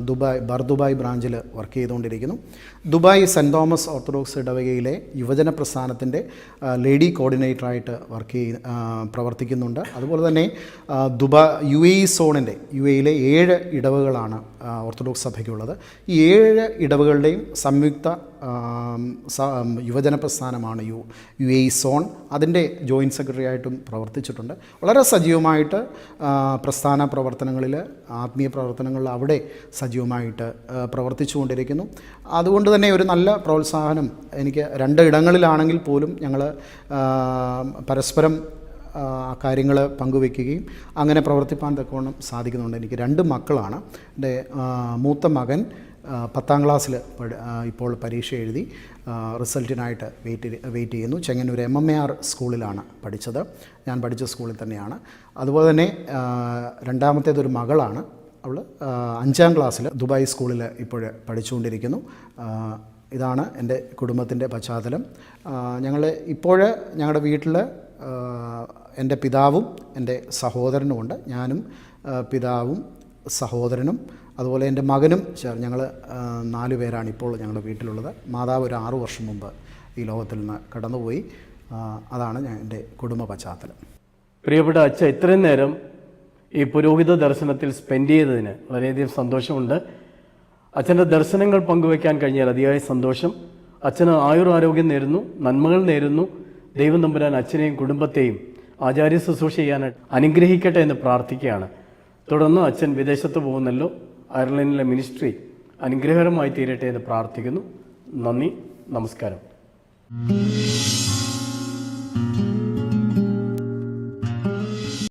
ദുബായ് ബ്രാഞ്ചിൽ വർക്ക് ചെയ്തുകൊണ്ടിരിക്കുന്നു. ദുബായ് സെൻറ്റ് തോമസ് ഓർത്തഡോക്സ് ഇടവകയിലെ യുവജന പ്രസ്ഥാനത്തിൻ്റെ ലേഡി കോർഡിനേറ്ററായിട്ട് പ്രവർത്തിക്കുന്നുണ്ട്. അതുപോലെ തന്നെ UAE സോണിൻ്റെ UAEയിലെ 7 ഇടവകളാണ് ഓർത്തഡോക്സ് സഭയ്ക്കുള്ളത്. ഈ 7 ഇടവകളുടെയും സംയുക്ത യുവജന പ്രസ്ഥാനമാണ് UAE സോൺ. അതിൻ്റെ ജോയിൻറ്റ് സെക്രട്ടറി ആയിട്ടും പ്രവർത്തിച്ചിട്ടുണ്ട്. വളരെ സജീവമായിട്ട് പ്രസ്ഥാന പ്രവർത്തനങ്ങളിൽ, ആത്മീയ പ്രവർത്തനങ്ങളിൽ അവിടെ സജീവമായിട്ട് പ്രവർത്തിച്ചുകൊണ്ടിരിക്കുന്നു. അതുകൊണ്ട് തന്നെ ഒരു നല്ല പ്രോത്സാഹനം എനിക്ക് 2 ഇടങ്ങളിലാണെങ്കിൽ പോലും ഞങ്ങൾ പരസ്പരം കാര്യങ്ങൾ പങ്കുവയ്ക്കുകയും അങ്ങനെ പ്രവർത്തിപ്പാൻ തക്കവണ്ണം സാധിക്കുന്നുണ്ട്. എനിക്ക് 2 മക്കളാണ്. എൻ്റെ മൂത്ത മകൻ 10ാം ക്ലാസ്സിൽ ഇപ്പോൾ പരീക്ഷ എഴുതി റിസൾട്ടിനായിട്ട് വെയിറ്റ് ചെയ്യുന്നു. ചെങ്ങന്നൂർ MMAR സ്കൂളിലാണ് പഠിച്ചത്. ഞാൻ പഠിച്ച സ്കൂളിൽ തന്നെയാണ്. അതുപോലെ തന്നെ രണ്ടാമത്തേതൊരു മകളാണ്. അവൾ 5ാം ക്ലാസ്സിൽ ദുബായ് സ്കൂളിൽ ഇപ്പോൾ പഠിച്ചുകൊണ്ടിരിക്കുന്നു. ഇതാണ് എൻ്റെ കുടുംബത്തിൻ്റെ പശ്ചാത്തലം. ഞങ്ങളുടെ വീട്ടിൽ എൻ്റെ പിതാവും എൻ്റെ സഹോദരനുമുണ്ട്. ഞാനും പിതാവും സഹോദരനും അതുപോലെ എൻ്റെ മകനും ഞങ്ങൾ 4 പേരാണ് ഇപ്പോൾ ഞങ്ങളുടെ വീട്ടിലുള്ളത്. മാതാവ് ഒരു 6 വർഷം മുമ്പ് ഈ ലോകത്തിൽ നിന്ന് കടന്നുപോയി. അതാണ് എൻ്റെ കുടുംബ പശ്ചാത്തലം. പ്രിയപ്പെട്ട അച്ഛ, ഇത്രയും നേരം ഈ പുരോഹിത ദർശനത്തിൽ സ്പെൻഡ് ചെയ്തതിന് വളരെയധികം സന്തോഷമുണ്ട്. അച്ഛൻ്റെ ദർശനങ്ങൾ പങ്കുവയ്ക്കാൻ കഴിഞ്ഞാൽ അതിയായ സന്തോഷം. അച്ഛന് ആയുരാരോഗ്യം നേരുന്നു, നന്മകൾ നേരുന്നു. ദൈവം തമ്പുരാൻ അച്ഛനെയും കുടുംബത്തെയും ആചാര്യ ശുശ്രൂഷ ചെയ്യാനായിട്ട് അനുഗ്രഹിക്കട്ടെ എന്ന് പ്രാർത്ഥിക്കുകയാണ്. തുടർന്ന് അച്ഛൻ വിദേശത്ത് പോകുന്നല്ലോ, അയർലൻഡിലെ മിനിസ്ട്രി അനുഗ്രഹകരമായി തീരട്ടെ എന്ന് പ്രാർത്ഥിക്കുന്നു. നന്ദി, നമസ്കാരം.